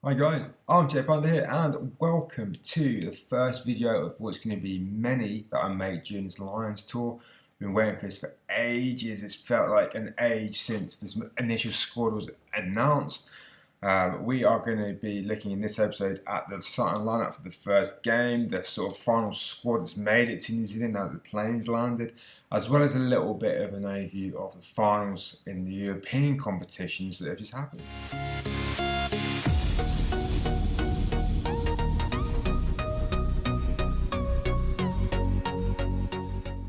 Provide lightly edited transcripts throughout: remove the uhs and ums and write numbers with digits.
Hi guys, I'm Jay Panda here and welcome to the first video of what's going to be many that I make during this Lions tour. I've been waiting for this for ages. It's felt like an age since this initial squad was announced. We are going to be looking in this episode at the starting lineup for the first game, the sort of final squad that's made it to New Zealand now that the planes landed, as well as a little bit of an overview of the finals in the European competitions that have just happened.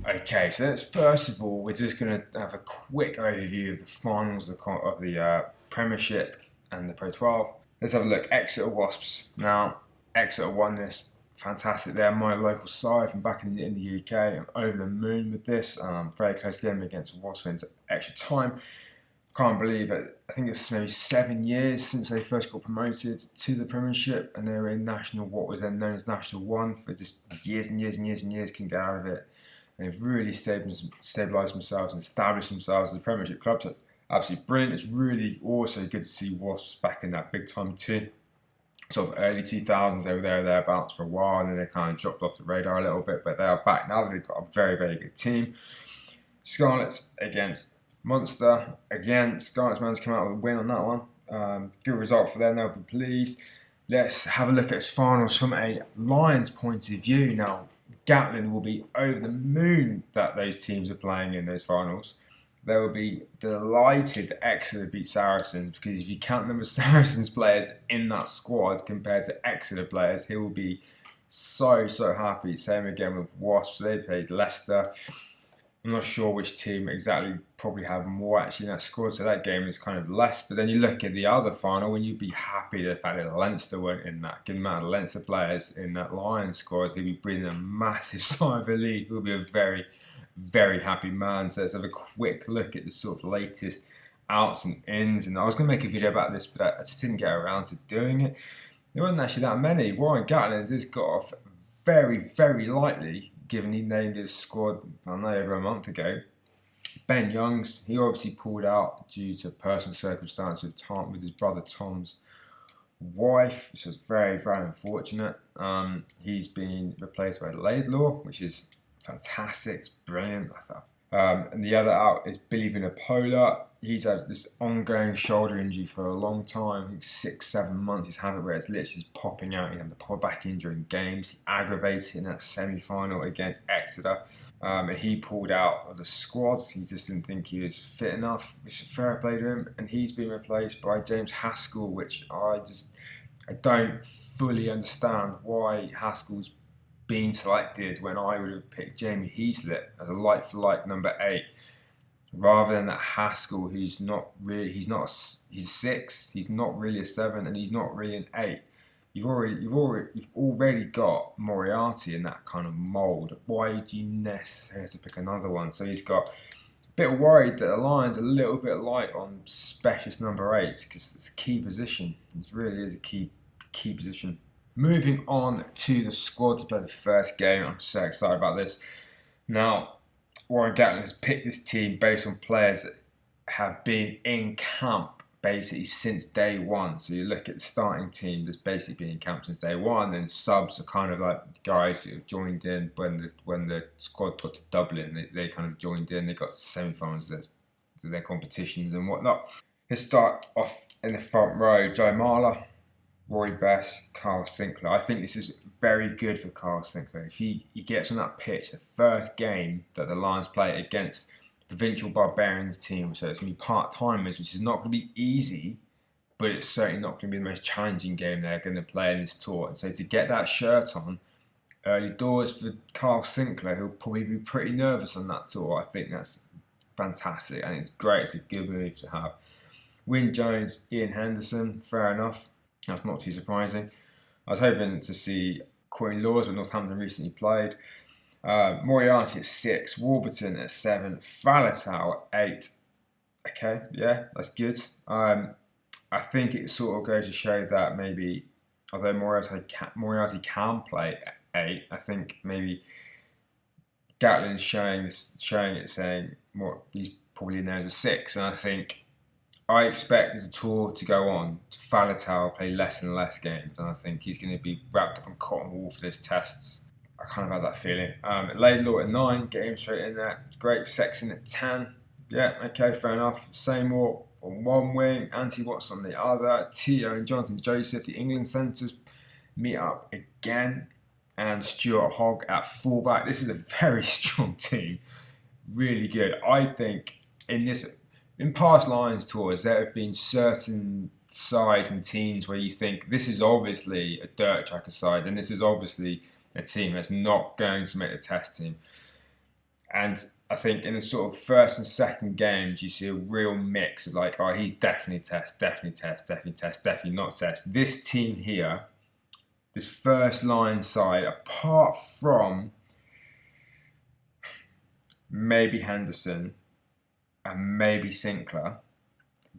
Okay, so let's first of all, we're just going to have a quick overview of the finals of the Premiership and the Pro 12. Let's have a look. Exeter Wasps. Now, Exeter won this. Fantastic. They're my local side from back in the UK. I'm over the moon with this. Very close game against Wasps into extra time. Can't believe it. I think it's maybe 7 years since they first got promoted to the Premiership, and they were in National, what was then known as National 1, for just years and years and years and years, couldn't get out of it. And they've really stabilised themselves and established themselves as a Premiership club. So it's absolutely brilliant. It's really also good to see Wasps back in that big time too. Sort of early 2000s, they were there thereabouts for a while, and then they kind of dropped off the radar a little bit. But they are back now. They've got a very, very good team. Scarlets against Munster. Again, Scarlets managed to come out with a win on that one. Good result for them. They'll be pleased. Let's have a look at its finals from a Lions point of view now. Gatland will be over the moon that those teams are playing in those finals. They will be delighted that Exeter beat Saracens, because if you count the number of Saracens players in that squad compared to Exeter players, he will be so happy. Same again with Wasps. They played Leicester. I'm not sure which team exactly probably have more actually in that squad, so that game is kind of less. But then you look at the other final and you'd be happy the fact that Leinster weren't in that. Given the amount of Leinster players in that Lions squad, he'll be breathing a massive sigh of relief. He'll be a very, very happy man. So let's have a quick look at the sort of latest outs and ins. And I was going to make a video about this, but I just didn't get around to doing it. There wasn't actually that many. Warren Gatland has got off very, very lightly, given he named his squad, I don't know, over a month ago. Ben Youngs, he obviously pulled out due to personal circumstances with his brother Tom's wife, which is very, very unfortunate. He's been replaced by Laidlaw, which is fantastic. It's brilliant, I thought. And the other out is Billy Vunipola. He's had this ongoing shoulder injury for a long time. I think 6-7 months he's had it, where it's literally just popping out. He had to pop back in during games. He aggravated in that semi-final against Exeter. And he pulled out of the squad. He just didn't think he was fit enough. Which is fair play to him. And he's been replaced by James Haskell, which I don't fully understand why Haskell's been selected when I would have picked Jamie Heaslett as a like-for-like number 8, rather than that Haskell, who's not really, he's a 6, he's not really a 7, and he's not really an 8. You've already got Moriarty in that kind of mould. Why do you necessarily have to pick another one? So he's got a bit worried that the Lions are a little bit light on specialist number 8s, because it's a key position. It really is a key position. Moving on to the squad to play the first game. I'm so excited about this. Now, Warren Gatland has picked this team based on players that have been in camp basically since day one. So you look at the starting team that's basically been in camp since day one, and subs are kind of like guys who have joined in when the squad got to Dublin. They kind of joined in. They got to semi-finals of their competitions and whatnot. Let's start off in the front row. Joe Marler, Roy Best, Carl Sinclair. I think this is very good for Carl Sinclair. If he gets on that pitch, the first game that the Lions play against the Provincial Barbarians team, so it's going to be part-timers, which is not going to be easy, but it's certainly not going to be the most challenging game they're going to play in this tour. And so to get that shirt on early doors for Carl Sinclair, who'll probably be pretty nervous on that tour, I think that's fantastic, and it's great. It's a good move to have. Wyn Jones, Ian Henderson, fair enough. That's not too surprising. I was hoping to see Quinn Laws, but Northampton recently played. Moriarty at 6, Warburton at 7, Faletau at 8. Okay, yeah, that's good. I think it sort of goes to show that maybe, although Moriarty can play at 8, I think maybe Gatland's showing it, saying he's probably in there as a 6, and I think I expect the tour to go on to Faletau play less and less games, and I think he's going to be wrapped up in cotton wool for this tests. I kind of had that feeling. Laidlaw at 9, get him straight in there. Great. Sexton at 10. Yeah, okay, fair enough. Seymour on one wing, Anthony Watts on the other. Tio and Jonathan Joseph, the England centres, meet up again. And Stuart Hogg at fullback. This is a very strong team. Really good. I think in past Lions tours, there have been certain sides and teams where you think this is obviously a dirt tracker side, and this is obviously a team that's not going to make the test team. And I think in the sort of first and second games, you see a real mix of like, oh, he's definitely test, definitely test, definitely test, definitely not test. This team here, this first line side, apart from maybe Henderson and maybe Sinclair,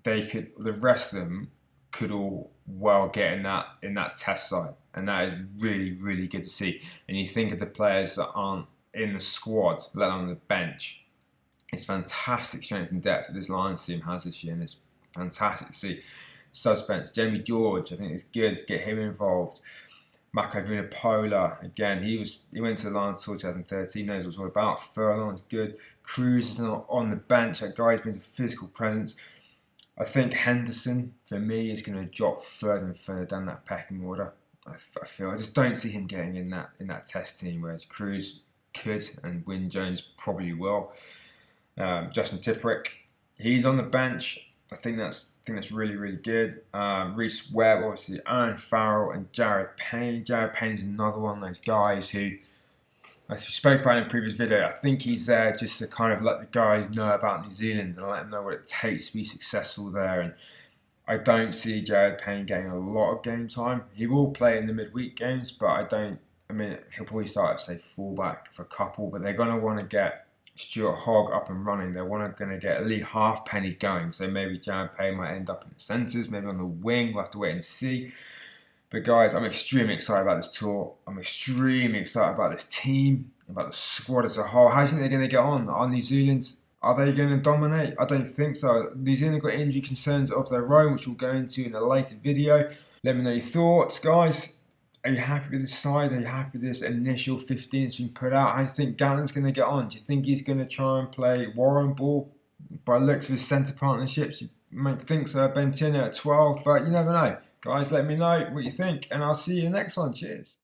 the rest of them could all well get in that test side, and that is really, really good to see. And you think of the players that aren't in the squad, let alone the bench. It's fantastic strength and depth that this Lions team has this year, and it's fantastic to see. Suspense, Jamie George, I think it's good to get him involved. Mako Vunipola, again, he went to the Lions tour 2013, knows what it's all about. Furlong is good. Cruz is not on the bench. That guy's been a physical presence. I think Henderson, for me, is going to drop further and further down that pecking order. I just don't see him getting in that test team, whereas Cruz could and Wyn Jones probably will. Justin Tipuric, he's on the bench. I think that's really, really good. Reece Webb, obviously, Aaron Farrell and Jared Payne. Jared Payne is another one of those guys who, as we spoke about in a previous video, I think he's there just to kind of let the guys know about New Zealand and let them know what it takes to be successful there. And I don't see Jared Payne getting a lot of game time. He will play in the midweek games, but he'll probably start as, say, fullback for a couple, but they're going to want to get Stuart Hogg up and running. They're going to get Lee Halfpenny going. So maybe Jared Payne might end up in the centres, maybe on the wing. We'll have to wait and see. But guys, I'm extremely excited about this tour. I'm extremely excited about this team, about the squad as a whole. How do you think they're going to get on? Are New Zealand, are they going to dominate? I don't think so. New Zealand have got injury concerns of their own, which we'll go into in a later video. Let me know your thoughts, guys. Are you happy with this side? Are you happy with this initial 15 that's been put out? How do you think Gallen's going to get on? Do you think he's going to try and play Warren ball? By the looks of his centre partnerships, you might think so. Ben Tierney at 12, but you never know. Guys, let me know what you think, and I'll see you in the next one. Cheers.